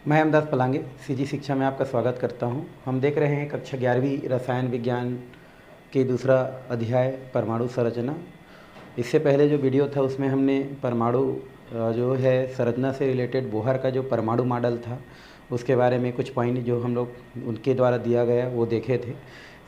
मैं अमदास पलांगे सीजी शिक्षा में आपका स्वागत करता हूं। हम देख रहे हैं कक्षा 11वीं रसायन विज्ञान के दूसरा अध्याय परमाणु संरचना। इससे पहले जो वीडियो था उसमें हमने परमाणु जो है संरचना से रिलेटेड बोहर का जो परमाणु मॉडल था उसके बारे में कुछ पॉइंट जो हम लोग उनके द्वारा दिया गया वो देखे थे।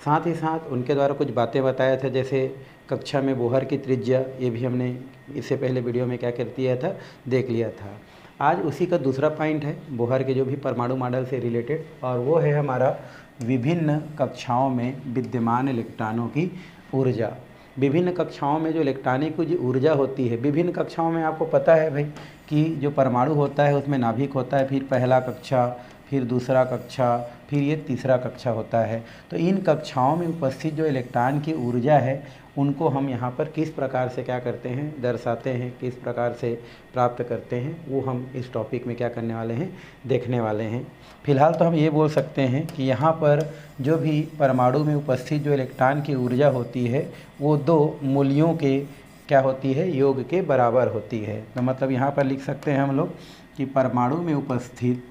साथ ही साथ उनके द्वारा कुछ बातें बताया था, जैसे कक्षा में बोहर की त्रिज्या, ये भी हमने इससे पहले वीडियो में क्या कर दिया था, देख लिया था। आज उसी का दूसरा पॉइंट है बोहर के जो भी परमाणु मॉडल से रिलेटेड, और वो है हमारा विभिन्न कक्षाओं में विद्यमान इलेक्ट्रॉनों की ऊर्जा। विभिन्न कक्षाओं में जो इलेक्ट्रॉनिक की ऊर्जा होती है, विभिन्न कक्षाओं में आपको पता है भाई कि जो परमाणु होता है उसमें नाभिक होता है, फिर पहला कक्षा, फिर दूसरा कक्षा, फिर ये तीसरा कक्षा होता है। तो इन कक्षाओं में उपस्थित जो इलेक्ट्रॉन की ऊर्जा है उनको हम यहाँ पर किस प्रकार से क्या करते हैं, दर्शाते हैं, किस प्रकार से प्राप्त करते हैं, वो हम इस टॉपिक में क्या करने वाले हैं, देखने वाले हैं। फिलहाल तो हम ये बोल सकते हैं कि यहाँ पर जो भी परमाणु में उपस्थित जो इलेक्ट्रॉन की ऊर्जा होती है वो दो मूल्यों के क्या होती है, योग के बराबर होती है। तो मतलब यहाँ पर लिख सकते हैं हम लोग कि परमाणु में उपस्थित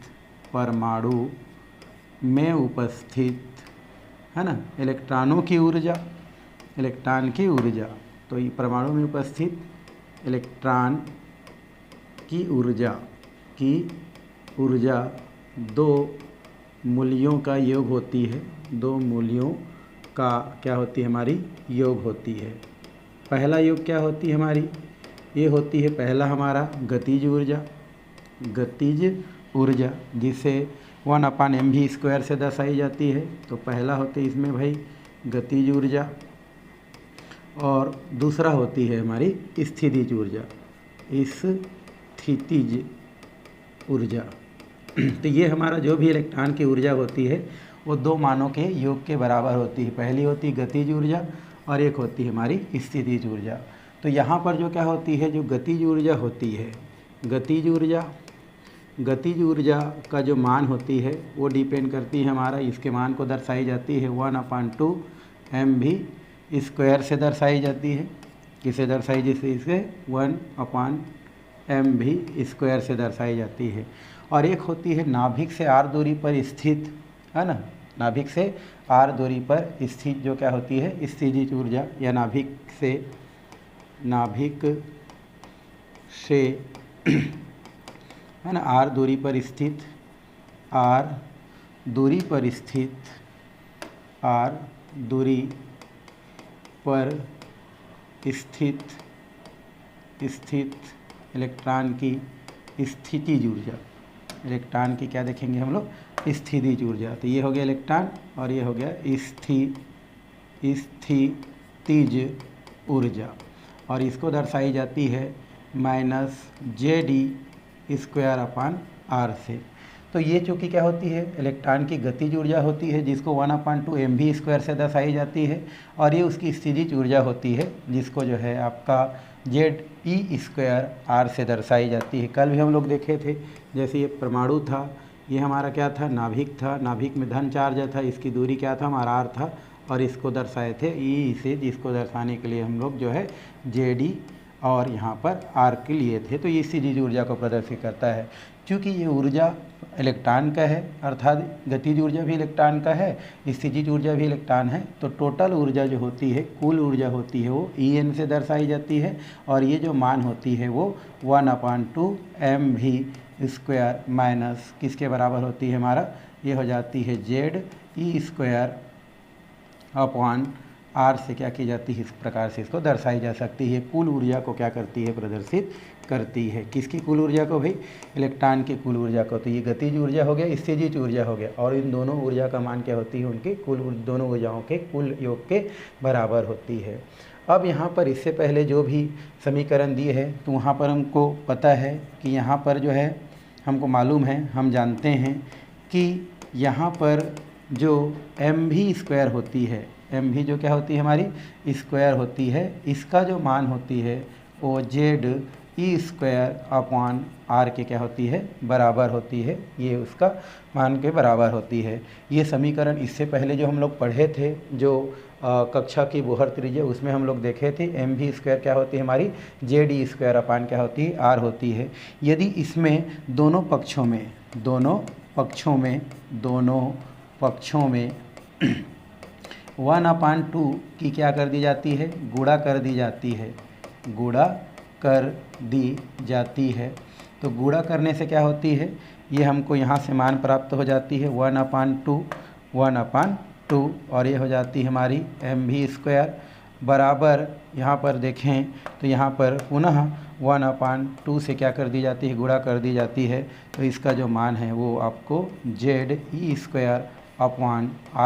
है ना इलेक्ट्रॉनों की ऊर्जा, इलेक्ट्रॉन की ऊर्जा, तो ये परमाणु में उपस्थित इलेक्ट्रॉन की ऊर्जा दो मूल्यों का योग होती है, दो मूल्यों का क्या होती है, हमारी योग होती है। पहला योग क्या होती है हमारी, ये होती है पहला हमारा गतिज ऊर्जा जिसे 1/mv² से दर्शाई जाती है। तो पहला होती है इसमें भाई गतिज ऊर्जा, और दूसरा होती है हमारी स्थितिज ऊर्जा। तो ये हमारा जो भी इलेक्ट्रॉन की ऊर्जा होती है वो दो मानों के योग के बराबर होती है। पहली होती है गतिज ऊर्जा और एक होती है हमारी स्थितिज ऊर्जा। तो यहाँ पर जो क्या होती है, जो गतिज ऊर्जा होती है, गतिज ऊर्जा का जो मान होती है वो डिपेंड करती है हमारा, इसके मान को दर्शाई जाती है 1/2mv² से दर्शाई जाती है। किसे दर्शाई, जैसे इसे 1/mv² से दर्शाई जाती है। और एक होती है नाभिक से r दूरी पर स्थित, है ना, नाभिक से r दूरी पर स्थित जो क्या होती है, स्थितिज ऊर्जा, या नाभिक से है ना r दूरी पर स्थित इलेक्ट्रॉन की स्थितिज ऊर्जा, इलेक्ट्रॉन की क्या देखेंगे हम लोग, स्थितिज ऊर्जा। तो ये हो गया इलेक्ट्रॉन और ये हो गया स्थितिज ऊर्जा, और इसको दर्शाई जाती है -JD²/r से। तो ये चूँकि क्या होती है, इलेक्ट्रॉन की गतिज ऊर्जा होती है जिसको 1/2mv² से दर्शाई जाती है, और ये उसकी स्थितिज ऊर्जा होती है जिसको जो है आपका ZE²r से दर्शाई जाती है। कल भी हम लोग देखे थे, जैसे ये परमाणु था, ये हमारा क्या था, नाभिक था, नाभिक में धन चार्ज था, इसकी दूरी क्या था हमारा r था, और इसको दर्शाए थे E से, जिसको दर्शाने के लिए हम लोग जो है JD और यहाँ पर R के लिए थे। तो ये स्थितिज ऊर्जा को प्रदर्शित करता है। क्योंकि ये ऊर्जा इलेक्ट्रॉन का है, अर्थात गतिज ऊर्जा भी इलेक्ट्रॉन का है, स्थितिज ऊर्जा भी इलेक्ट्रॉन है, तो टोटल ऊर्जा जो होती है, कुल ऊर्जा होती है वो En से दर्शाई जाती है, और ये जो मान होती है वो 1/2mv² माइनस किसके बराबर होती है हमारा, ये हो जाती है ZE²/r से क्या की जाती है, इस प्रकार से इसको दर्शाई जा सकती है। कुल ऊर्जा को क्या करती है, प्रदर्शित करती है। किसकी कुल ऊर्जा को भाई, इलेक्ट्रॉन की कुल ऊर्जा को। तो ये गतिज ऊर्जा हो गया, स्थितिज ऊर्जा हो गया, और इन दोनों ऊर्जा का मान क्या होती है, उनके दोनों ऊर्जाओं के कुल योग के बराबर होती है। अब यहाँ पर इससे पहले जो भी समीकरण दिए है, तो वहाँ पर हमको पता है कि यहाँ पर जो है हमको मालूम है, हम जानते हैं कि यहाँ पर जो mv² होती है, mv जो क्या होती है हमारी स्क्वायर होती है, इसका जो मान होती है वो ZE²/r के क्या होती है, बराबर होती है। ये उसका मान के बराबर होती है। ये समीकरण इससे पहले जो हम लोग पढ़े थे, जो कक्षा की बोहर त्रिज्या, उसमें हम लोग देखे थे mv² क्या होती है हमारी, ZE² क्या होती है, r होती है। यदि इसमें दोनों पक्षों में दोनों पक्षों में 1/2 की क्या कर दी जाती है, गुणा कर दी जाती है। तो गुणा करने से क्या होती है, ये हमको यहाँ से मान प्राप्त हो जाती है 1/2 और ये हो जाती है हमारी mv² बराबर, यहाँ पर देखें तो यहाँ पर पुनः 1/2 से क्या कर दी जाती है, गुणा कर दी जाती है। तो इसका जो मान है वो आपको ZE²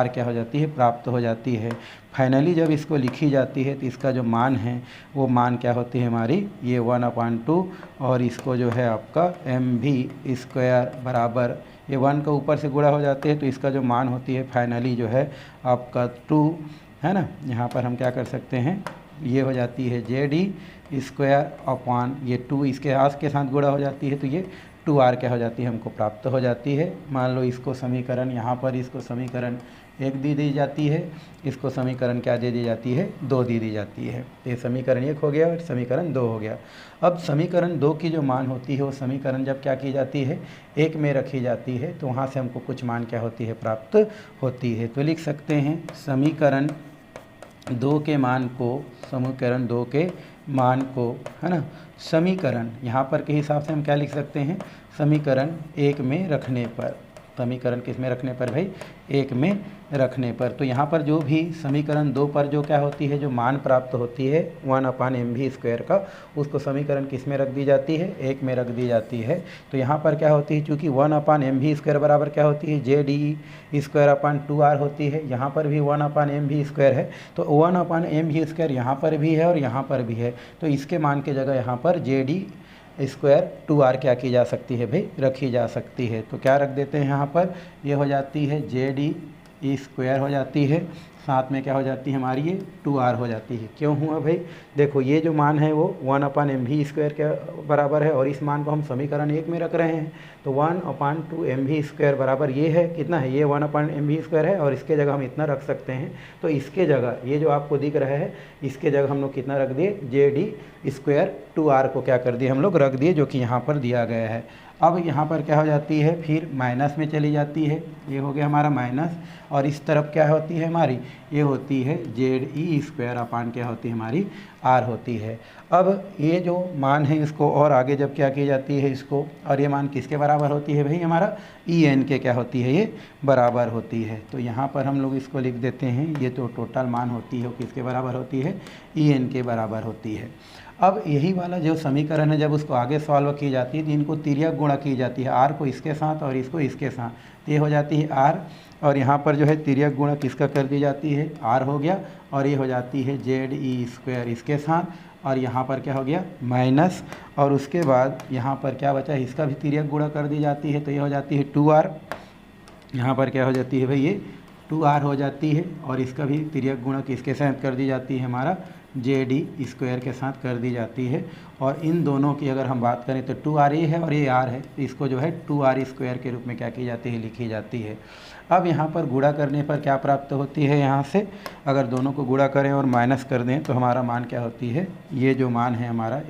क्या हो जाती है, प्राप्त हो जाती है। फाइनली जब इसको लिखी जाती है तो इसका जो मान है वो मान क्या होती है हमारी, ये 1/2 और इसको जो है आपका mv² बराबर, ये 1 का ऊपर से गुणा हो जाते हैं तो इसका जो मान होती है फाइनली जो है आपका 2 है ना। यहाँ पर हम क्या कर सकते हैं, ये हो जाती है ZE², ये 2 इसके आस के साथ गुणा हो जाती है तो ये 2r क्या हो जाती है, हमको प्राप्त हो जाती है। मान लो इसको समीकरण, यहाँ पर इसको समीकरण 1 दी जाती है, इसको समीकरण क्या दे दी जाती है, 2 दी जाती है। तो ये समीकरण 1 हो गया और समीकरण 2 हो गया। अब समीकरण 2 की जो मान होती है वो समीकरण जब क्या की जाती है, 1 में रखी जाती है तो वहाँ से हमको कुछ मान क्या होती है, प्राप्त होती है। तो लिख सकते हैं समीकरण 2 के मान को है ना, समीकरण यहाँ पर के हिसाब से हम क्या लिख सकते हैं, समीकरण 1 में रखने पर, समीकरण किस में रखने पर भाई, 1 में रखने पर। तो यहाँ पर जो भी समीकरण 2 पर जो क्या होती है, जो मान प्राप्त होती है 1/mv² का, उसको समीकरण किस में रख दी जाती है, 1 में रख दी जाती है। तो यहाँ पर क्या होती है, चूँकि 1/mv² बराबर क्या होती है, ZE²/2r होती है। यहाँ पर भी 1/mv² है तो 1/mv² यहाँ पर भी है और यहाँ पर भी है, तो इसके मान की जगह यहाँ पर ZE²/2r क्या की जा सकती है भाई, रखी जा सकती है। तो क्या रख देते हैं यहाँ पर, ये हो जाती है ZE² हो जाती है, साथ में क्या हो जाती है हमारी, ये 2r हो जाती है। क्यों हुआ भाई, देखो ये जो मान है वो 1/mv² के बराबर है और इस मान को हम समीकरण 1 में रख रहे हैं। तो 1/2mv² बराबर ये है, कितना है, ये 1/mv² है और इसके जगह हम इतना रख सकते हैं। तो इसके जगह ये जो आपको दिख रहा है, इसके जगह हम लोग कितना रख दिए, ZE²/2r को क्या कर दिए, हम लोग रख दिए, जो कि यहाँ पर दिया गया है। अब यहाँ पर क्या हो जाती है, फिर माइनस में चली जाती है, ये हो गया हमारा माइनस, और इस तरफ क्या होती है हमारी, ये होती है ZE² क्या होती है हमारी, r होती है। अब ये जो मान है इसको और आगे जब क्या की जाती है इसको, और ये मान किसके बराबर होती है भाई, हमारा EN के क्या होती है, ये बराबर होती है। तो यहाँ पर हम लोग इसको लिख देते हैं, ये तो टोटल मान होती है वो किसके बराबर होती है, EN के बराबर होती है। अब यही वाला जो समीकरण है जब उसको आगे सॉल्व की जाती है तो इनको तिर्यक गुणा की जाती है, r को इसके साथ और इसको इसके साथ, तो ये हो जाती है r, और यहाँ पर जो है तिर्यक गुणा किसका कर दी जाती है, r हो गया, और ये हो जाती है ZE² इसके साथ, और यहाँ पर क्या हो गया माइनस, और उसके बाद यहाँ पर क्या बचा है, इसका भी तिर्यक गुणा कर दी जाती है तो ये हो जाती है 2r, यहाँ पर क्या हो जाती है भाई, ये 2r हो जाती है, और इसका भी तिर्यक गुणा किसके साथ कर दी जाती है, हमारा ZE² के साथ कर दी जाती है। और इन दोनों की अगर हम बात करें तो 2r ये है और ये r है, तो इसको जो है 2r² के रूप में क्या की जाती है, लिखी जाती है। अब यहाँ पर गुणा करने पर क्या प्राप्त होती है, यहाँ से अगर दोनों को गुणा करें और माइनस कर दें तो हमारा मान क्या होती है, ये जो मान है हमारा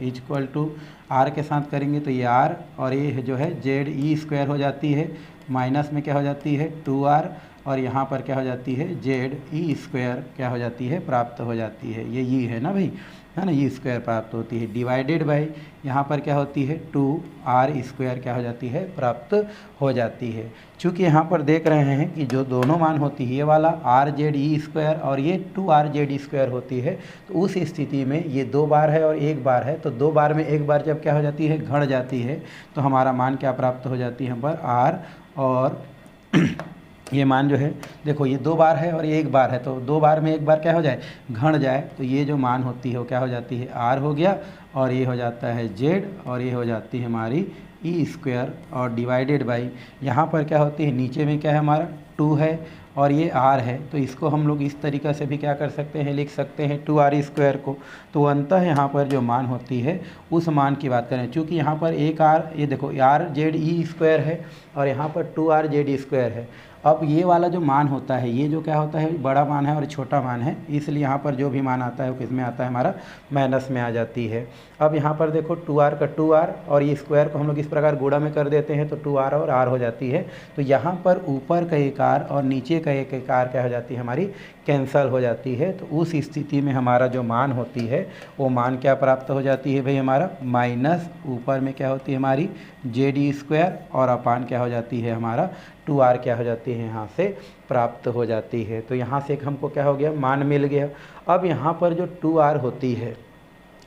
r के साथ करेंगे तो ये r, और ये जो है ZE² हो जाती है, माइनस में क्या हो जाती है 2r, और यहाँ पर क्या हो जाती है ZE² क्या हो जाती है, प्राप्त हो जाती है। ये है ना भाई, है ना, E² प्राप्त होती है, डिवाइडेड बाय यहाँ पर क्या होती है 2r² क्या हो जाती है, प्राप्त हो जाती है। चूँकि यहाँ पर देख रहे हैं कि जो दोनों मान होती है, ये वाला RZE² और ये 2RZE² होती है, तो उस स्थिति में ये 2 बार है और 1 बार है, तो 2 बार में 1 बार जब क्या हो जाती है, घट जाती है, तो हमारा मान क्या प्राप्त हो जाती है यहाँ पर r, और ये मान जो है देखो ये 2 बार है और ये 1 बार है, तो 2 बार में 1 बार क्या हो जाए, घट जाए, तो ये जो मान होती है वो क्या हो जाती है, r हो गया, और ये हो जाता है z, और ये हो जाती है हमारी E², और डिवाइडेड बाई यहाँ पर क्या होती है, नीचे में क्या है हमारा 2 है और ये r है, तो इसको हम लोग इस तरीक़ा से भी क्या कर सकते हैं, लिख सकते हैं 2r² को। तो अंततः यहाँ पर जो मान होती है उस मान की बात करें, चूँकि यहाँ पर एक r, ये देखो RZE² है और यहाँ पर 2RZE² है, अब ये वाला जो मान होता है, ये जो क्या होता है, बड़ा मान है और छोटा मान है, इसलिए यहाँ पर जो भी मान आता है वो किस में आता है, हमारा माइनस में आ जाती है। अब यहाँ पर देखो 2r का 2r और ये स्क्वायर को हम लोग इस प्रकार गुणा में कर देते हैं तो 2r और r हो जाती है। तो यहाँ पर ऊपर का एक r और नीचे का एक r क्या हो जाती है, हमारी कैंसल हो जाती है। तो उस स्थिति में हमारा जो मान होती है वो मान क्या प्राप्त हो जाती है भाई, हमारा माइनस ऊपर में क्या होती है हमारी JD² और अपान क्या हो जाती है, हमारा 2r क्या हो जाती है, यहाँ से प्राप्त हो जाती है। तो यहाँ से एक हमको क्या हो गया, मान मिल गया। अब यहाँ पर जो 2r होती है,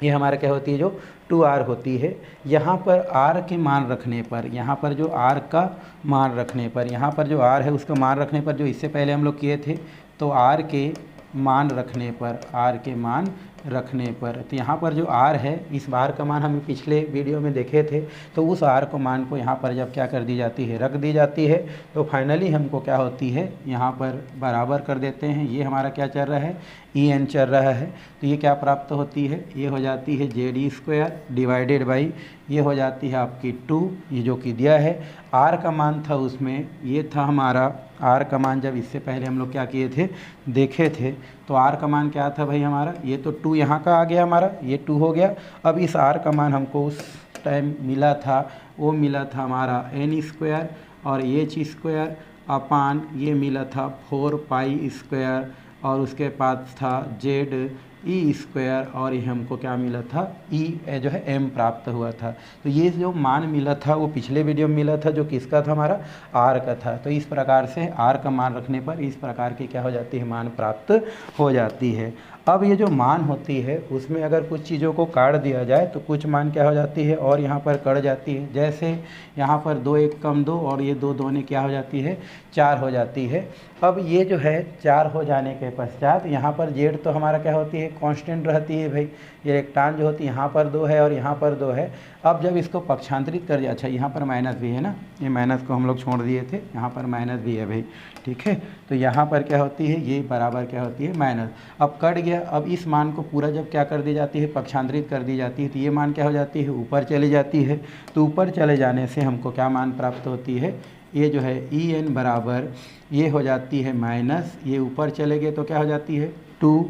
ये हमारा क्या होती है, जो 2r होती है, यहाँ पर r के मान रखने पर, यहाँ पर जो r का मान रखने पर, यहाँ पर जो r है उसका मान रखने पर, जो इससे पहले हम लोग किए थे, तो r के मान रखने पर, r के मान रखने पर, तो यहाँ पर जो r है, इस बार का मान हम पिछले वीडियो में देखे थे, तो उस r को मान को यहाँ पर जब क्या कर दी जाती है, रख दी जाती है, तो फाइनली हमको क्या होती है, यहाँ पर बराबर कर देते हैं। ये हमारा क्या चल रहा है, en चल रहा है, तो ये क्या प्राप्त होती है, ये हो जाती है JD² डिवाइडेड बाई, ये हो जाती है आपकी 2, ये जो कि दिया है। r का मान था उसमें, ये था हमारा r का मान, जब इससे पहले हम लोग क्या किए थे, देखे थे, तो r का मान क्या था भाई हमारा, ये तो 2 यहाँ का आ गया हमारा, ये 2 हो गया। अब इस r का मान हमको उस टाइम मिला था, वो मिला था हमारा n² और h² अपान ये मिला था 4π² और उसके पास था ZE² और ये हमको क्या मिला था, E जो है m प्राप्त हुआ था। तो ये जो मान मिला था वो पिछले वीडियो में मिला था, जो किसका था, हमारा r का था। तो इस प्रकार से r का मान रखने पर इस प्रकार की क्या हो जाती है, मान प्राप्त हो जाती है। अब ये जो मान होती है उसमें अगर कुछ चीज़ों को काट दिया जाए तो कुछ मान क्या हो जाती है, और यहाँ पर कट जाती है। जैसे यहाँ पर 2 1 कम 2 और ये 2 2 क्या हो जाती है, 4 हो जाती है। अब ये जो है 4 हो जाने के पश्चात यहाँ पर z तो हमारा क्या होती है, कांस्टेंट रहती है भाई। ये इलेक्ट्रॉन जो होती है यहाँ पर 2 है और यहाँ पर 2 है। अब जब इसको पक्षांतरित कर दिया, अच्छा यहाँ पर माइनस भी है ना, ये माइनस को हम लोग छोड़ दिए थे, यहाँ पर माइनस भी है भाई, ठीक है। तो यहाँ पर क्या होती है, ये बराबर क्या होती है, माइनस। अब कट गया। अब इस मान को पूरा जब क्या कर दी जाती है, पक्षांतरित कर दी जाती है, तो ये मान क्या हो जाती है, ऊपर चली जाती है। तो ऊपर चले जाने से हमको क्या मान प्राप्त होती है, ये जो है En बराबर ये हो जाती है माइनस, ये ऊपर चले गए तो क्या हो जाती है 2,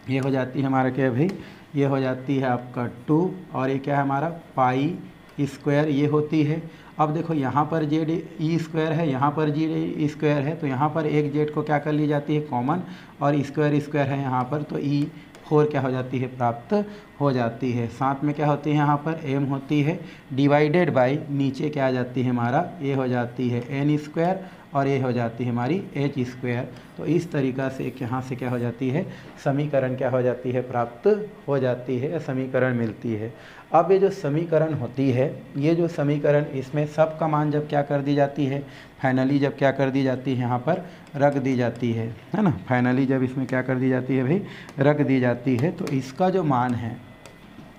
ये हो जाती है हमारा क्या भाई, ये हो जाती है आपका 2 और ये क्या है हमारा π² ये होती है। अब देखो यहाँ पर ZE² है, यहाँ पर JD² है, तो यहाँ पर एक Z को क्या कर ली जाती है, कॉमन, और स्क्वायर है यहाँ पर, तो E4 क्या हो जाती है, प्राप्त हो जाती है। साथ में क्या होती है, यहाँ पर m होती है डिवाइडेड बाई, नीचे क्या आ जाती है हमारा, ये हो जाती है n² और ये हो जाती है हमारी h²। तो इस तरीक़ा से एक यहाँ से क्या हो जाती है, समीकरण क्या हो जाती है, प्राप्त हो जाती है, समीकरण मिलती है। अब ये जो समीकरण होती है, ये जो समीकरण, इसमें सब का मान जब क्या कर दी जाती है, फाइनली जब क्या कर दी जाती है, यहाँ पर रख दी जाती है ना, फाइनली जब इसमें क्या कर दी जाती है भाई, रख दी जाती है, तो इसका जो मान है,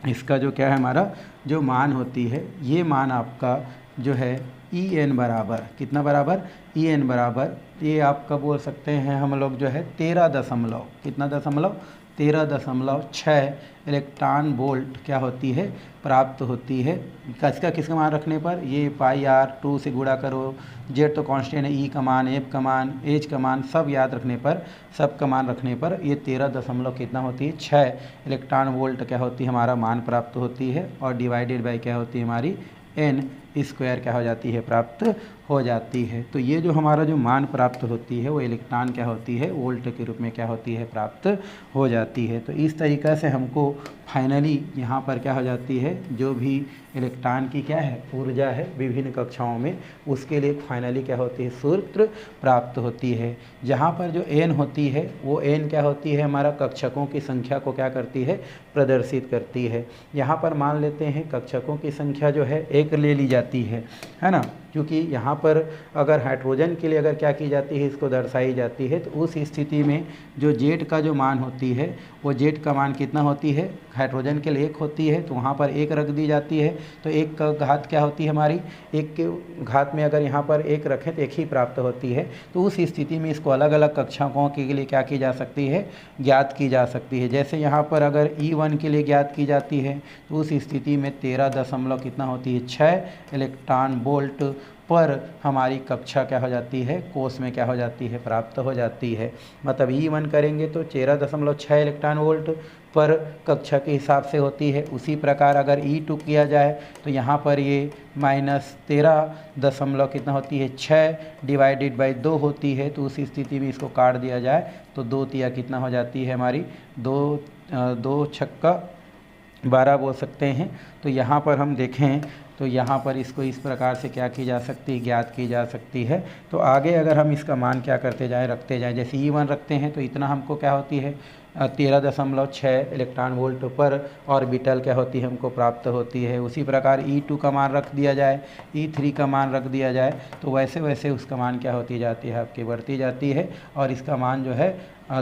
इसका जो क्या है हमारा जो मान होती है, ये मान आपका जो है En बराबर कितना, बराबर En बराबर, ये आपका बोल सकते हैं हम लोग जो है 13.6 इलेक्ट्रॉन वोल्ट क्या होती है, प्राप्त होती है। किसका मान रखने पर, ये πr2 से गुणा करो, z तो कांस्टेंट है, E का मान, F का मान, H का मान सब याद रखने पर, सब का मान रखने पर ये 13 कितना होती है, 6 इलेक्ट्रॉन वोल्ट क्या होती है, हमारा मान प्राप्त होती है। और डिवाइडेड बाई क्या होती है हमारी n² क्या हो जाती है, प्राप्त हो जाती है। तो ये जो हमारा जो मान प्राप्त होती है वो इलेक्ट्रॉन क्या होती है, वोल्ट के रूप में क्या होती है, प्राप्त हो जाती है। तो इस तरीक़ा से हमको फाइनली यहाँ पर क्या हो जाती है, जो भी इलेक्ट्रॉन की क्या है ऊर्जा है विभिन्न कक्षाओं में, उसके लिए फाइनली क्या होती है, सूत्र प्राप्त होती है। जहाँ पर जो n होती है वो n क्या होती है, हमारा कक्षकों की संख्या को क्या करती है, प्रदर्शित करती है। यहाँ पर मान लेते हैं कक्षकों की संख्या जो है 1 ले ली जाती है ना, क्योंकि यहाँ पर अगर हाइड्रोजन के लिए अगर क्या की जाती है, इसको दर्शाई जाती है, तो उस स्थिति में जो Z का जो मान होती है वो Z का मान कितना होती है, हाइड्रोजन के लिए 1 होती है, तो वहाँ पर 1 रख दी जाती है। तो 1 का घात क्या होती है हमारी, 1 के घात में अगर यहाँ पर 1 रखें तो 1 ही प्राप्त होती है। तो उस स्थिति में इसको अलग अलग कक्षकों के लिए क्या की जा सकती है, ज्ञात की जा सकती है। जैसे यहाँ पर अगर E1 के लिए ज्ञात की जाती है तो उस स्थिति में 13 कितना होती है, 6 इलेक्ट्रॉन वोल्ट पर हमारी कक्षा क्या हो जाती है, कोष में क्या हो जाती है, प्राप्त हो जाती है। मतलब E1 करेंगे तो 13.6 इलेक्ट्रॉन वोल्ट पर कक्षा के हिसाब से होती है। उसी प्रकार अगर E2 किया जाए तो यहाँ पर ये -13 कितना होती है, 6 डिवाइडेड बाई 2 होती है। तो उस स्थिति में इसको काट दिया जाए तो 2 तिया कितना हो जाती है हमारी, 2 छक्का 12 बोल सकते हैं। तो यहाँ पर हम देखें तो यहाँ पर इसको इस प्रकार से क्या की जा सकती है, ज्ञात की जा सकती है। तो आगे अगर हम इसका मान क्या करते जाएँ, रखते जाएँ, जैसे E1 रखते हैं तो इतना हमको क्या होती है, 13.6 इलेक्ट्रॉन वोल्ट पर ऑर्बिटल क्या होती है, हमको प्राप्त होती है। उसी प्रकार E2 का मान रख दिया जाए, E3 का मान रख दिया जाए तो वैसे वैसे उसका मान क्या होती जाती है, आपकी बढ़ती जाती है। और इसका मान जो है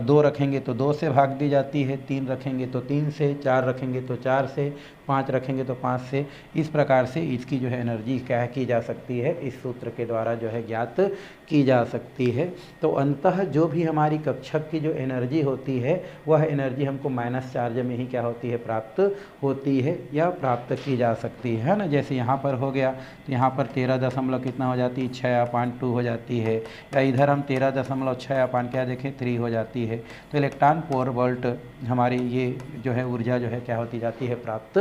2 रखेंगे तो 2 से भाग दी जाती है, 3 रखेंगे तो 3 से, 4 रखेंगे तो 4 से, 5 रखेंगे तो 5 से। इस प्रकार से इसकी जो है एनर्जी क्या की जा सकती है, इस सूत्र के द्वारा जो है ज्ञात की जा सकती है। तो अंततः जो भी हमारी कक्षक की जो एनर्जी होती है वह एनर्जी हमको माइनस चार्ज में ही क्या होती है, प्राप्त होती है या प्राप्त की जा सकती है ना। जैसे यहाँ पर हो गया तो यहाँ पर 13 कितना हो जाती है, 6/2 हो जाती है। या इधर हम 13.6 क्या देखें, 3 हो जाती है। तो इलेक्ट्रॉन पर वोल्ट हमारी ये जो है ऊर्जा जो है क्या होती जाती है, प्राप्त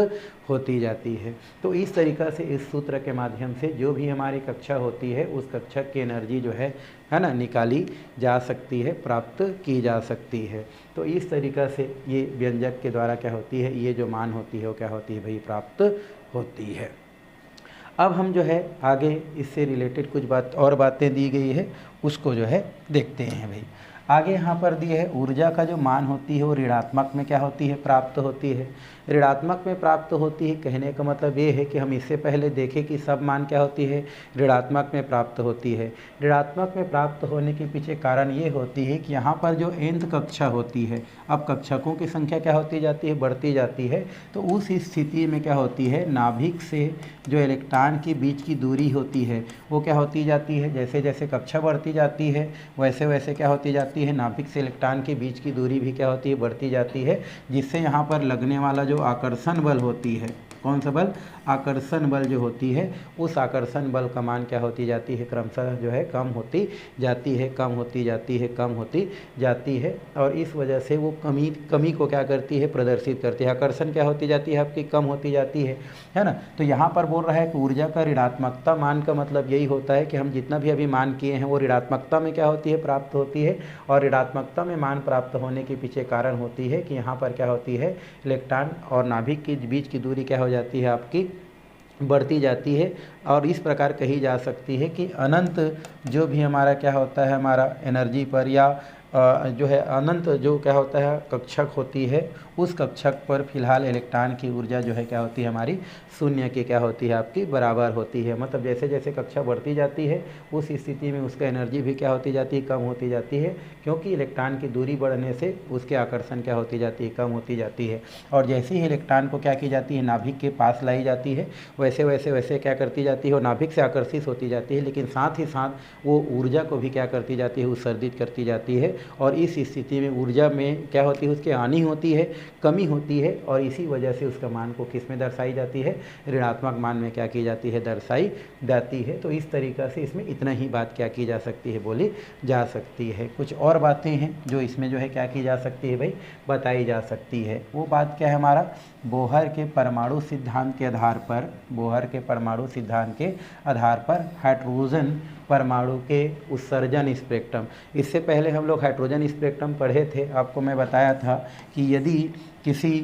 होती जाती है। तो इस तरीक़ा से इस सूत्र के माध्यम से जो भी हमारी कक्षा होती है उस कक्षक की एनर्जी जो है ना, निकाली जा सकती है, प्राप्त की जा सकती है। तो इस तरीक़ा से ये व्यंजक के द्वारा क्या होती है, ये जो मान होती है वो क्या होती है भाई, प्राप्त होती है। अब हम जो है आगे इससे रिलेटेड कुछ बातें दी गई है उसको जो है देखते हैं भाई। आगे यहाँ पर दिए है ऊर्जा का जो मान होती है वो ऋणात्मक में क्या होती है, प्राप्त होती है। ऋणात्मक में प्राप्त होती है कहने का मतलब ये है कि हम इससे पहले देखें कि सब मान क्या होती है, ऋणात्मक में प्राप्त होती है। ऋणात्मक में प्राप्त होने के पीछे कारण ये होती है कि यहाँ पर जो nth कक्षा होती है, अब कक्षकों की संख्या क्या होती जाती है, बढ़ती जाती है। तो उस स्थिति में क्या होती है, नाभिक से जो इलेक्ट्रॉन के बीच की दूरी होती है वो क्या होती जाती है, जैसे जैसे कक्षा बढ़ती जाती है वैसे वैसे क्या होती जाती है, नाभिक से इलेक्ट्रॉन के बीच की दूरी भी क्या होती है, बढ़ती जाती है। जिससे यहाँ पर लगने वाला जो आकर्षण बल होती है, कौन सा बल, आकर्षण बल जो होती है, उस आकर्षण बल का मान क्या होती जाती है, क्रमशः जो है कम होती जाती है, कम होती जाती है, कम होती जाती है। और इस वजह से वो कमी को क्या करती है, प्रदर्शित करती है। आकर्षण क्या होती जाती है आपकी, कम होती जाती है ना। तो यहाँ पर बोल रहा है कि ऊर्जा का ऋणात्मकता मान का मतलब यही होता है कि हम जितना भी अभी मान किए हैं वो ऋणात्मकता में क्या होती है, प्राप्त होती है। और ऋणात्मकता में मान प्राप्त होने के पीछे कारण होती है कि यहाँ पर क्या होती है, इलेक्ट्रॉन और नाभिक के बीच की दूरी क्या हो जाती है आपकी, बढ़ती जाती है। और इस प्रकार कही जा सकती है कि अनंत जो भी हमारा क्या होता है, हमारा एनर्जी पर या जो है अनंत जो क्या होता है कक्षक होती है, उस कक्षक पर फिलहाल इलेक्ट्रॉन की ऊर्जा जो है क्या होती है हमारी, शून्य की क्या होती है आपकी, बराबर होती है। मतलब जैसे जैसे कक्षा बढ़ती जाती है उस स्थिति में उसका एनर्जी भी क्या होती जाती है, कम होती जाती है। क्योंकि इलेक्ट्रॉन की दूरी बढ़ने से उसके आकर्षण क्या होती जाती है, कम होती जाती है। और जैसे ही इलेक्ट्रॉन को क्या की जाती है, नाभिक के पास लाई जाती है, वैसे वैसे वैसे क्या करती जाती है, वो नाभिक से आकर्षित होती जाती है। लेकिन साथ ही साथ वो ऊर्जा को भी क्या करती जाती है, उत्सर्जित करती जाती है। और इस स्थिति में ऊर्जा में क्या होती है, उसकी हानि होती है, कमी होती है। और इसी वजह से उसका मान को किस में दर्शाई जाती है, ऋणात्मक मान में क्या की जाती है, दर्शाई जाती है। तो इस तरीक़ा से इसमें इतना ही बात क्या की जा सकती है, बोली जा सकती है। कुछ और बातें हैं जो इसमें जो है क्या की जा सकती है भाई, बताई जा सकती है। वो बात क्या है, हमारा बोहर के परमाणु सिद्धांत के आधार पर, बोहर के परमाणु सिद्धांत के आधार पर हाइड्रोजन परमाणु के उत्सर्जन स्पेक्ट्रम। इससे पहले हम लोग हाइड्रोजन स्पेक्ट्रम पढ़े थे, आपको मैं बताया था कि यदि किसी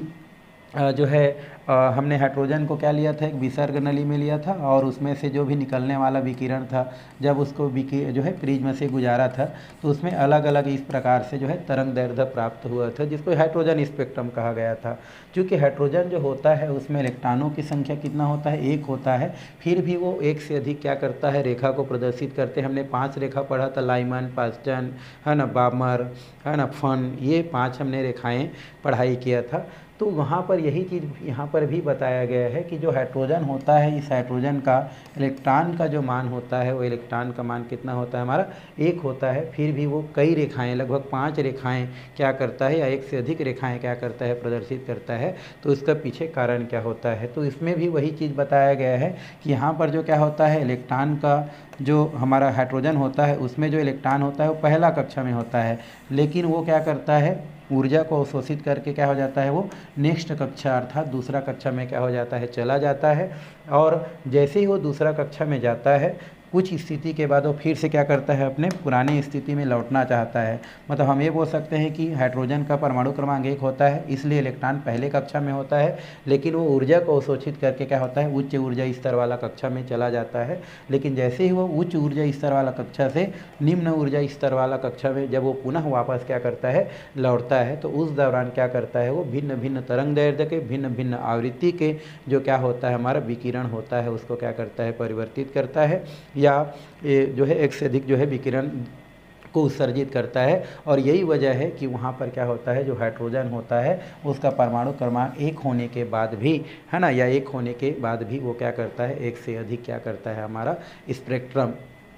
जो है हमने हाइड्रोजन को क्या लिया था, एक विसर्ग नली में लिया था और उसमें से जो भी निकलने वाला विकिरण था, जब उसको जो है प्रिज्म से गुजारा था तो उसमें अलग अलग इस प्रकार से जो है तरंग दैर्ध्य प्राप्त हुआ था, जिसको हाइड्रोजन स्पेक्ट्रम कहा गया था। क्योंकि हाइड्रोजन जो होता है उसमें इलेक्ट्रॉनों की संख्या कितना होता है, 1 होता है। फिर भी वो 1 से अधिक क्या करता है, रेखा को प्रदर्शित करते हैं। हमने 5 रेखा पढ़ा था, लाइमन, पास्टन है ना, बामर है ना, फन, ये 5 हमने रेखाएँ पढ़ाई किया था। तो वहाँ पर यही चीज़ यहाँ पर भी बताया गया है कि जो हाइड्रोजन होता है, इस हाइड्रोजन का इलेक्ट्रॉन का जो मान होता है वो इलेक्ट्रॉन का मान कितना होता है हमारा 1 होता है। फिर भी वो कई रेखाएं, लगभग 5 रेखाएं क्या करता है या 1 से अधिक रेखाएं क्या करता है, प्रदर्शित करता है। तो इसका पीछे कारण क्या होता है, तो इसमें भी वही चीज़ बताया गया है कि यहाँ पर जो क्या होता है, इलेक्ट्रॉन का जो हमारा हाइड्रोजन होता है उसमें जो इलेक्ट्रॉन होता है वो पहला कक्षा में होता है, लेकिन वो क्या करता है, ऊर्जा को अवशोषित करके क्या हो जाता है, वो नेक्स्ट कक्षा अर्थात दूसरा कक्षा में क्या हो जाता है, चला जाता है। और जैसे ही वो दूसरा कक्षा में जाता है कुछ स्थिति के बाद वो फिर से क्या करता है, अपने पुरानी स्थिति में लौटना चाहता है। मतलब हम ये बोल सकते हैं कि हाइड्रोजन का परमाणु क्रमांक 1 होता है, इसलिए इलेक्ट्रॉन पहले कक्षा में होता है, लेकिन वो ऊर्जा को अवशोषित करके क्या होता है, उच्च ऊर्जा स्तर वाला कक्षा में चला जाता है। लेकिन जैसे ही वो उच्च ऊर्जा स्तर वाला कक्षा से निम्न ऊर्जा स्तर वाला कक्षा में जब वो पुनः वापस क्या करता है, लौटता है, तो उस दौरान क्या करता है, वो भिन्न भिन्न तरंग दैर्ध्य के, भिन्न भिन्न आवृत्ति के जो क्या होता है हमारा विकिरण होता है उसको क्या करता है, परिवर्तित करता है, या ये जो है एक से अधिक जो है विकिरण को उत्सर्जित करता है। और यही वजह है कि वहाँ पर क्या होता है, जो हाइड्रोजन होता है उसका परमाणु क्रमांक 1 होने के बाद भी, है ना, या 1 होने के बाद भी वो क्या करता है, 1 से अधिक क्या करता है हमारा स्पेक्ट्रम,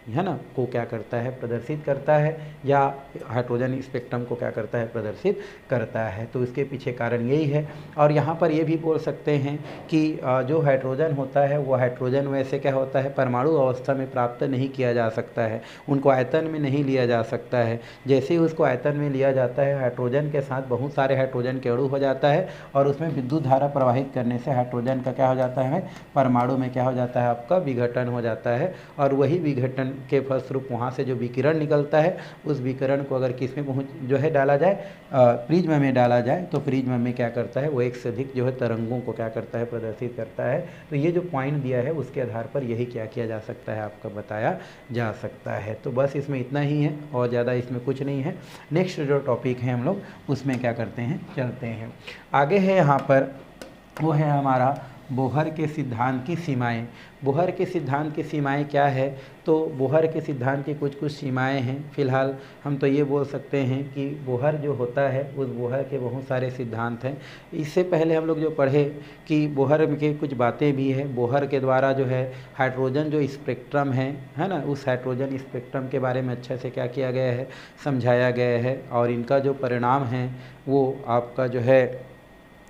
है ना, को क्या करता है, प्रदर्शित करता है, या हाइड्रोजन स्पेक्ट्रम को क्या करता है, प्रदर्शित करता है। तो इसके पीछे कारण यही है। और यहाँ पर ये भी बोल सकते हैं कि जो हाइड्रोजन होता है वो हाइड्रोजन वैसे क्या होता है, परमाणु अवस्था में प्राप्त नहीं किया जा सकता है, उनको आयतन में नहीं लिया जा सकता है। जैसे ही उसको आयतन में लिया जाता है, हाइड्रोजन के साथ बहुत सारे हाइड्रोजन के अणु हो जाता है और उसमें विद्युत धारा प्रवाहित करने से हाइड्रोजन का क्या हो जाता है, परमाणु में क्या हो जाता है, आपका विघटन हो जाता है। और वही विघटन के फलस्वरूप वहाँ से जो विकिरण निकलता है उस विकिरण को अगर किस में जो है डाला जाए, प्रिज्म में डाला जाए, तो प्रिज्म में क्या करता है, वो 1 से अधिक जो है तरंगों को क्या करता है, प्रदर्शित करता है। तो ये जो पॉइंट दिया है उसके आधार पर यही क्या किया जा सकता है, आपका बताया जा सकता है। तो बस इसमें इतना ही है और ज़्यादा इसमें कुछ नहीं है। नेक्स्ट जो टॉपिक है हम लोग उसमें क्या करते हैं, चलते हैं आगे। है यहाँ पर वो है हमारा बोहर के सिद्धांत की सीमाएं। बोहर के सिद्धांत की सीमाएं क्या है, तो बोहर के सिद्धांत की कुछ सीमाएं हैं। फिलहाल हम तो ये बोल सकते हैं कि बोहर जो होता है उस बोहर के बहुत सारे सिद्धांत हैं। इससे पहले हम लोग जो पढ़े कि बोहर के कुछ बातें भी हैं। बोहर के द्वारा जो है हाइड्रोजन जो स्पेक्ट्रम है ना, उस हाइड्रोजन स्पेक्ट्रम के बारे में अच्छे से क्या किया गया है, समझाया गया है। और इनका जो परिणाम है वो आपका जो है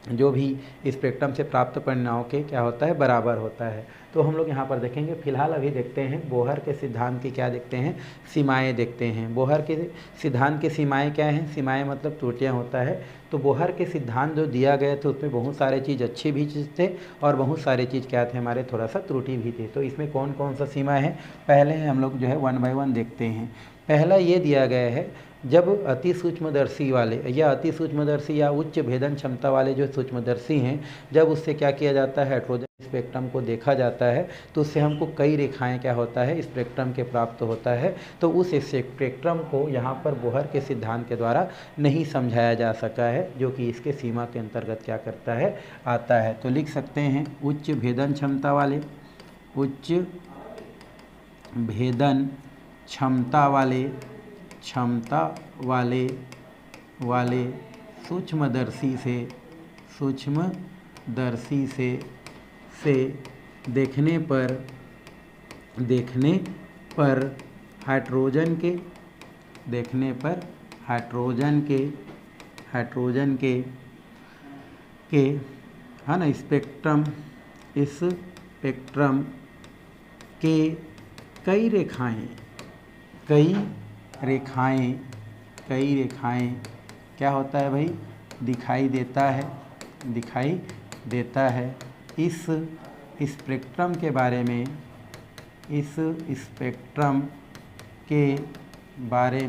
जो भी स्पेक्ट्रम से प्राप्त परिणामों के क्या होता है, बराबर होता है। तो हम लोग यहाँ पर देखेंगे। फिलहाल अभी देखते हैं बोहर के सिद्धांत की क्या देखते हैं, सीमाएं देखते हैं। बोहर के सिद्धांत की सीमाएं क्या हैं, सीमाएं मतलब त्रुटियाँ होता है। तो बोहर के सिद्धांत जो दिया गया था उसमें बहुत सारे चीज़ अच्छी भी चीज़ थे और बहुत सारे चीज़ क्या थे, हमारे थोड़ा सा त्रुटि भी थे। तो इसमें कौन कौन सा सीमा है, पहले हम लोग जो है 1 बाय 1 देखते हैं। पहला ये दिया गया है, जब अति सूक्ष्मदर्शी वाले या अति सूक्ष्मदर्शी या उच्च भेदन क्षमता वाले जो सूक्ष्मदर्शी हैं, जब उससे क्या किया जाता है, हाइड्रोजन स्पेक्ट्रम को देखा जाता है, तो उससे हमको कई रेखाएं क्या होता है, स्पेक्ट्रम के प्राप्त होता है। तो उस स्पेक्ट्रम को यहाँ पर बोहर के सिद्धांत के द्वारा नहीं समझाया जा सका है, जो कि इसके सीमा के अंतर्गत क्या करता है, आता है। तो लिख सकते हैं उच्च भेदन क्षमता वाले, उच्च भेदन क्षमता वाले सूक्ष्मदर्शी से देखने पर हाइड्रोजन के है ना स्पेक्ट्रम के कई रेखाएं क्या होता है भाई, दिखाई देता है। इस स्पेक्ट्रम के बारे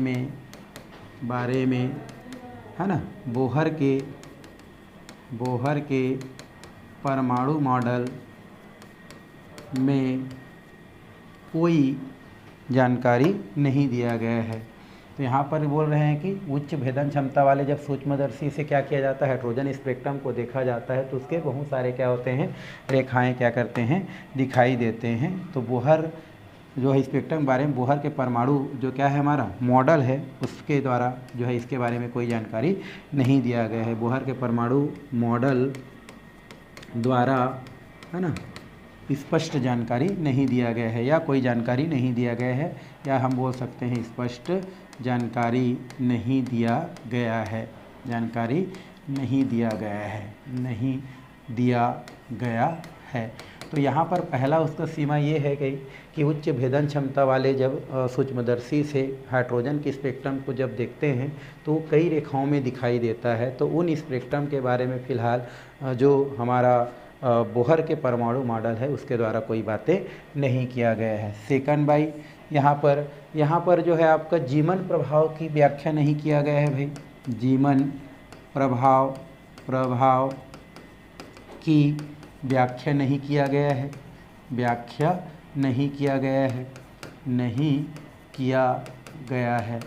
में है ना, बोहर के परमाणु मॉडल में कोई जानकारी नहीं दिया गया है। तो यहाँ पर बोल रहे हैं कि उच्च भेदन क्षमता वाले जब सूक्ष्मदर्शी से क्या किया जाता है, हाइड्रोजन स्पेक्ट्रम को देखा जाता है, तो उसके बहुत सारे क्या होते हैं, रेखाएं क्या करते हैं, दिखाई देते हैं। तो बोहर जो है स्पेक्ट्रम के बारे में बोहर के परमाणु जो क्या है हमारा मॉडल है उसके द्वारा जो है इसके बारे में कोई जानकारी नहीं दिया गया है। बोहर के परमाणु मॉडल द्वारा है ना स्पष्ट जानकारी नहीं दिया गया है या कोई जानकारी नहीं दिया गया है, या हम बोल सकते हैं स्पष्ट जानकारी नहीं दिया गया है, जानकारी नहीं दिया गया है, नहीं दिया गया है। तो यहाँ पर पहला उसका सीमा ये है कि उच्च भेदन क्षमता वाले जब सूक्ष्मदर्शी से हाइड्रोजन की स्पेक्ट्रम को जब देखते हैं तो कई रेखाओं में दिखाई देता है। तो उन स्पेक्ट्रम के बारे में फ़िलहाल जो हमारा बोहर के परमाणु मॉडल है उसके द्वारा कोई बातें नहीं किया गया है। सेकंड बाई यहाँ पर जो है आपका जीवन प्रभाव की व्याख्या नहीं किया गया है भाई। जीवन प्रभाव की व्याख्या नहीं किया गया है, व्याख्या नहीं किया गया है, नहीं किया गया है।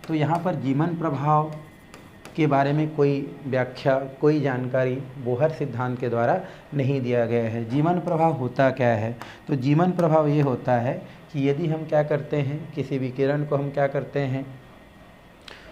तो यहाँ पर जीवन प्रभाव के बारे में कोई व्याख्या कोई जानकारी बोहर सिद्धांत के द्वारा नहीं दिया गया है। जीवन प्रभाव होता क्या है? तो जीवन प्रभाव ये होता है कि यदि हम क्या करते हैं, किसी विकिरण को हम क्या करते हैं,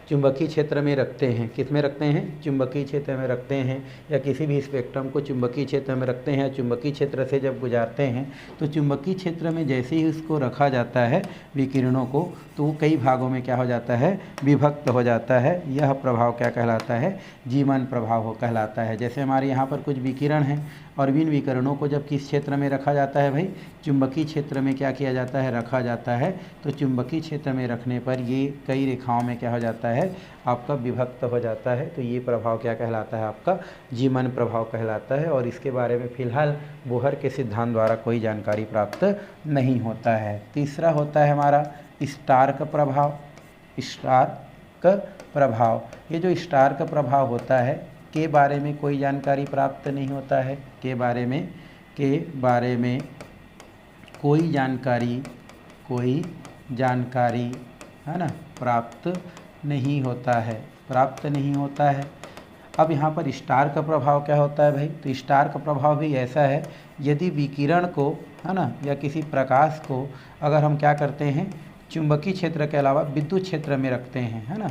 चुंबकीय क्षेत्र में रखते हैं। किस में रखते हैं? चुंबकीय क्षेत्र में रखते हैं, या किसी भी स्पेक्ट्रम को चुंबकीय क्षेत्र में रखते हैं। चुंबकीय क्षेत्र से जब गुजारते हैं तो चुंबकीय क्षेत्र में जैसे ही उसको रखा जाता है विकिरणों को, तो वो कई भागों में क्या हो जाता है, विभक्त हो जाता है। यह प्रभाव क्या कहलाता है? जीवन प्रभाव कहलाता है। जैसे हमारे यहाँ पर कुछ विकिरण हैं और इन विकिरणों को जब किस क्षेत्र में रखा जाता है भाई? चुंबकीय क्षेत्र में क्या किया जाता है, रखा जाता है। तो चुंबकीय क्षेत्र में रखने पर ये कई रेखाओं में क्या हो जाता है, आपका विभक्त हो जाता है। तो ये प्रभाव क्या कहलाता है, आपका जीवन प्रभाव कहलाता है। और इसके बारे में फ़िलहाल बोहर के सिद्धांत द्वारा कोई जानकारी प्राप्त नहीं होता है। तीसरा होता है हमारा स्टार्क प्रभाव। स्टार्क प्रभाव, ये जो स्टार्क प्रभाव होता है के बारे में कोई जानकारी प्राप्त नहीं होता है। के बारे में कोई जानकारी है ना प्राप्त नहीं होता है। अब यहाँ पर स्टार का प्रभाव क्या होता है भाई? तो स्टार का प्रभाव भी ऐसा है, यदि विकिरण को है ना या किसी प्रकाश को अगर हम क्या करते हैं, चुंबकीय क्षेत्र के अलावा विद्युत क्षेत्र में रखते हैं, है ना,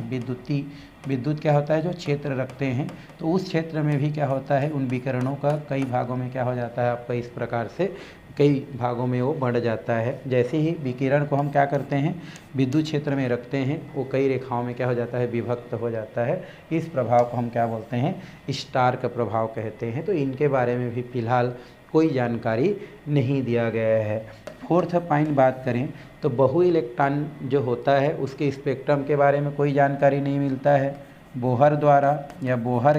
विद्युत क्या होता है, जो क्षेत्र रखते हैं, तो उस क्षेत्र में भी क्या होता है, उन विकिरणों का कई भागों में क्या हो जाता है, आपका इस प्रकार से कई भागों में वो बढ़ जाता है। जैसे ही विकिरण को हम क्या करते हैं, विद्युत क्षेत्र में रखते हैं, वो कई रेखाओं में क्या हो जाता है, विभक्त हो जाता है। इस प्रभाव को हम क्या बोलते हैं, स्टार्क प्रभाव कहते हैं। तो इनके बारे में भी फ़िलहाल कोई जानकारी नहीं दिया गया है। फोर्थ पॉइंट बात करें तो बहु इलेक्ट्रॉन जो होता है उसके स्पेक्ट्रम के बारे में कोई जानकारी नहीं मिलता है। बोहर द्वारा या बोहर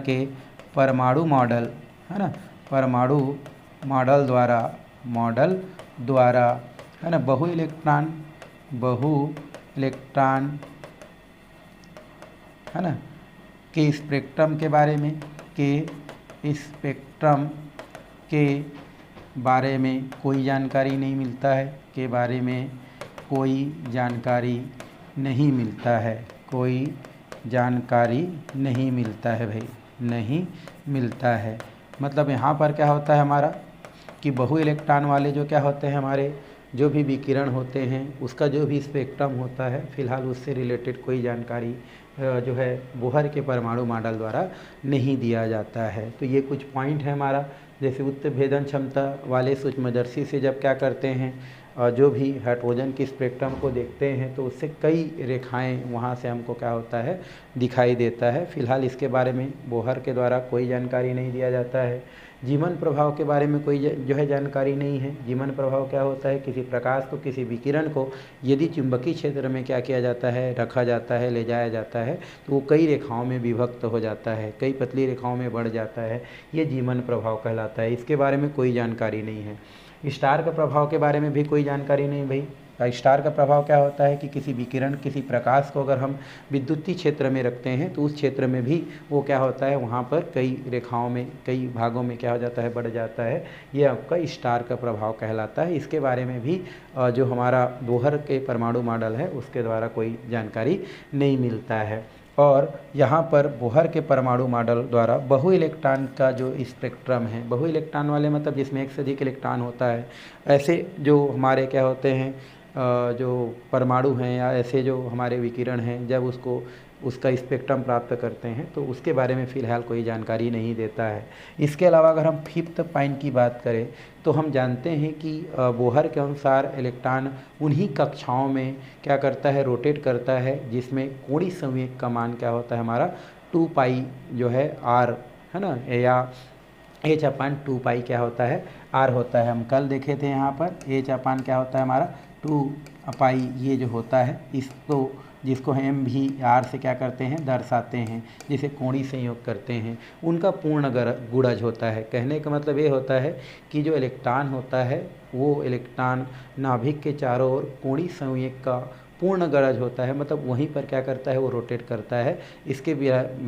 के परमाणु मॉडल, है ना, परमाणु मॉडल द्वारा है ना बहु इलेक्ट्रॉन है ना के स्पेक्ट्रम के बारे में कोई जानकारी नहीं मिलता है, के बारे में कोई जानकारी नहीं मिलता है, कोई जानकारी नहीं मिलता है भाई, नहीं मिलता है। मतलब यहाँ पर क्या होता है हमारा कि बहु इलेक्ट्रॉन वाले जो क्या होते हैं, हमारे जो भी विकिरण होते हैं उसका जो भी स्पेक्ट्रम होता है, फ़िलहाल उससे रिलेटेड कोई जानकारी जो है बोहर के परमाणु मॉडल द्वारा नहीं दिया जाता है। तो ये कुछ पॉइंट है हमारा। जैसे उच्च भेदन क्षमता वाले सूक्ष्मदर्शी से जब क्या करते हैं, जो भी हाइड्रोजन की स्पेक्ट्रम को देखते हैं तो उससे कई रेखाएं वहाँ से हमको क्या होता है, दिखाई देता है। फ़िलहाल इसके बारे में बोहर के द्वारा कोई जानकारी नहीं दिया जाता है। जीवन प्रभाव के बारे में कोई जो है जानकारी नहीं है। जीवन प्रभाव क्या होता है, किसी प्रकाश को, किसी विकिरण को यदि चुंबकीय क्षेत्र में क्या किया जाता है, रखा जाता है, ले जाया जाता है, तो वो कई रेखाओं में विभक्त हो जाता है, कई पतली रेखाओं में बढ़ जाता है। ये जीवन प्रभाव कहलाता है। इसके बारे में कोई जानकारी नहीं है। स्टार का प्रभाव के बारे में भी कोई जानकारी नहीं भाई। स्टार का प्रभाव क्या होता है कि किसी विकिरण, किसी प्रकाश को अगर हम विद्युतीय क्षेत्र में रखते हैं तो उस क्षेत्र में भी वो क्या होता है, वहाँ पर कई रेखाओं में, कई भागों में क्या हो जाता है, बढ़ जाता है। ये आपका स्टार का प्रभाव कहलाता है। इसके बारे में भी जो हमारा बोहर के परमाणु मॉडल है उसके द्वारा कोई जानकारी नहीं मिलता है। और यहाँ पर बोहर के परमाणु मॉडल द्वारा बहु इलेक्ट्रॉन का जो स्पेक्ट्रम है, बहु इलेक्ट्रॉन वाले मतलब जिसमें एक से अधिक इलेक्ट्रॉन होता है, ऐसे जो हमारे क्या होते हैं जो परमाणु हैं या ऐसे जो हमारे विकिरण हैं, जब उसका स्पेक्ट्रम प्राप्त करते हैं तो उसके बारे में फ़िलहाल कोई जानकारी नहीं देता है। इसके अलावा अगर हम 5th पॉइंट की बात करें तो हम जानते हैं कि बोहर के अनुसार इलेक्ट्रॉन उन्हीं कक्षाओं में क्या करता है, रोटेट करता है, जिसमें कोणीय संवेग का मान क्या होता है हमारा 2 पाई जो है r है ना, या h/2 पाई क्या होता है, r होता है। हम कल देखे थे यहाँ पर h/ क्या होता है हमारा 2 पाई, ये जो होता है इसको जिसको हम भी r से क्या करते हैं, दर्शाते हैं, जिसे कोणीय संयोग करते हैं, उनका पूर्ण गुणज होता है। कहने का मतलब ये होता है कि जो इलेक्ट्रॉन होता है वो इलेक्ट्रॉन नाभिक के चारों ओर कोणीय संवेग का पूर्ण गरज होता है, मतलब वहीं पर क्या करता है, वो रोटेट करता है। इसके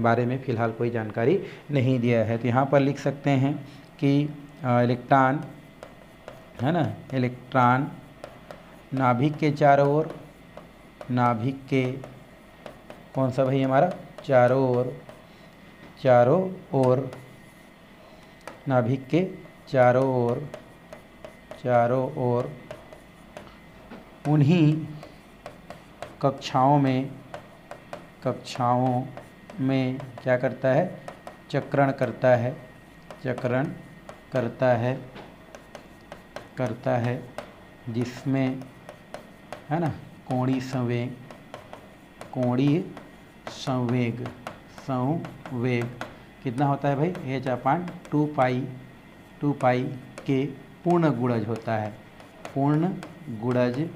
बारे में फ़िलहाल कोई जानकारी नहीं दिया है। तो यहाँ पर लिख सकते हैं कि इलेक्ट्रॉन है ना, इलेक्ट्रॉन नाभिक के चारों ओर, नाभिक के कौन सा भाई हमारा, चारों ओर नाभिक के चारों ओर उन्हीं कक्षाओं में क्या करता है, चक्रण करता है जिसमें है ना कोणीय संवेग कितना होता है भाई, h/2 पाई के पूर्ण गुणज होता है, पूर्ण गुणज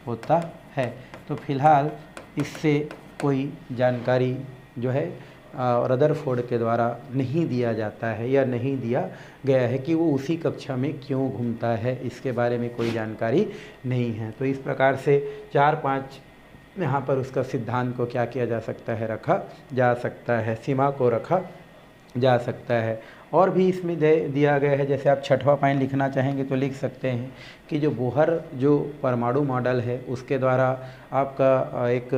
होता है। तो फिलहाल इससे कोई जानकारी जो है रदरफोर्ड के द्वारा नहीं दिया जाता है या नहीं दिया गया है कि वो उसी कक्षा में क्यों घूमता है, इसके बारे में कोई जानकारी नहीं है। तो इस प्रकार से 4-5 यहाँ पर उसका सिद्धांत को क्या किया जा सकता है, रखा जा सकता है, सीमा को रखा जा सकता है। और भी इसमें दिया गया है, जैसे आप 6वां पॉइंट लिखना चाहेंगे तो लिख सकते हैं कि जो बोहर जो परमाणु मॉडल है उसके द्वारा आपका एक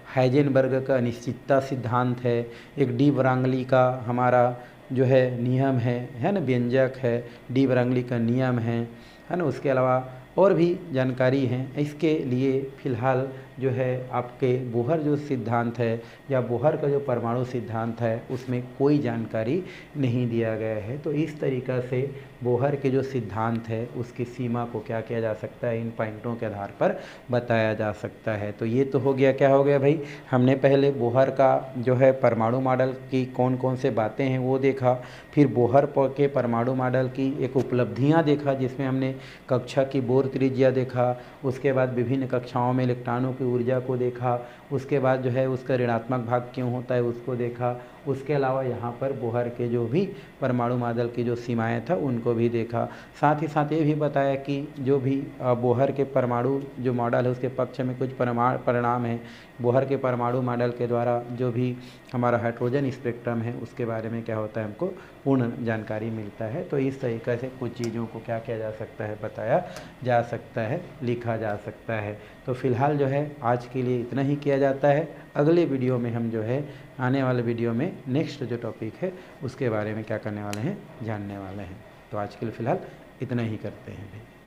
हाइजेनबर्ग का अनिश्चितता सिद्धांत है, एक डी ब्रांगली का हमारा जो है नियम है ना, व्यंजक है, डी ब्रांगली का नियम है ना। उसके अलावा और भी जानकारी हैं। इसके लिए फ़िलहाल जो है आपके बोहर जो सिद्धांत है या बोहर का जो परमाणु सिद्धांत है उसमें कोई जानकारी नहीं दिया गया है। तो इस तरीक़ा से बोहर के जो सिद्धांत है उसकी सीमा को क्या किया जा सकता है, इन पॉइंटों के आधार पर बताया जा सकता है। तो ये तो हो गया, क्या हो गया भाई, हमने पहले बोहर का जो है परमाणु मॉडल की कौन कौन से बातें हैं वो देखा, फिर बोहर के परमाणु मॉडल की एक उपलब्धियाँ देखा जिसमें हमने कक्षा की बोर त्रिज्या देखा, उसके बाद विभिन्न कक्षाओं में इलेक्ट्रॉनों की ऊर्जा को देखा, उसके बाद जो है उसका ऋणात्मक भाग क्यों होता है उसको देखा, उसके अलावा यहाँ पर बोहर के जो भी परमाणु मॉडल की जो सीमाएं था उनको भी देखा। साथ ही साथ ये भी बताया कि जो भी बोहर के परमाणु जो मॉडल है उसके पक्ष में कुछ परिणाम है, बोहर के परमाणु मॉडल के द्वारा जो भी हमारा हाइड्रोजन स्पेक्ट्रम है उसके बारे में क्या होता है, हमको पूर्ण जानकारी मिलता है। तो इस तरीक़े से कुछ चीज़ों को क्या किया जा सकता है, बताया जा सकता है, लिखा जा सकता है। तो फिलहाल जो है आज के लिए इतना ही किया जाता है। अगले वीडियो में हम जो है आने वाले वीडियो में नेक्स्ट जो टॉपिक है उसके बारे में क्या करने वाले हैं, जानने वाले हैं। तो आज के लिए फ़िलहाल इतना ही करते हैं भाई।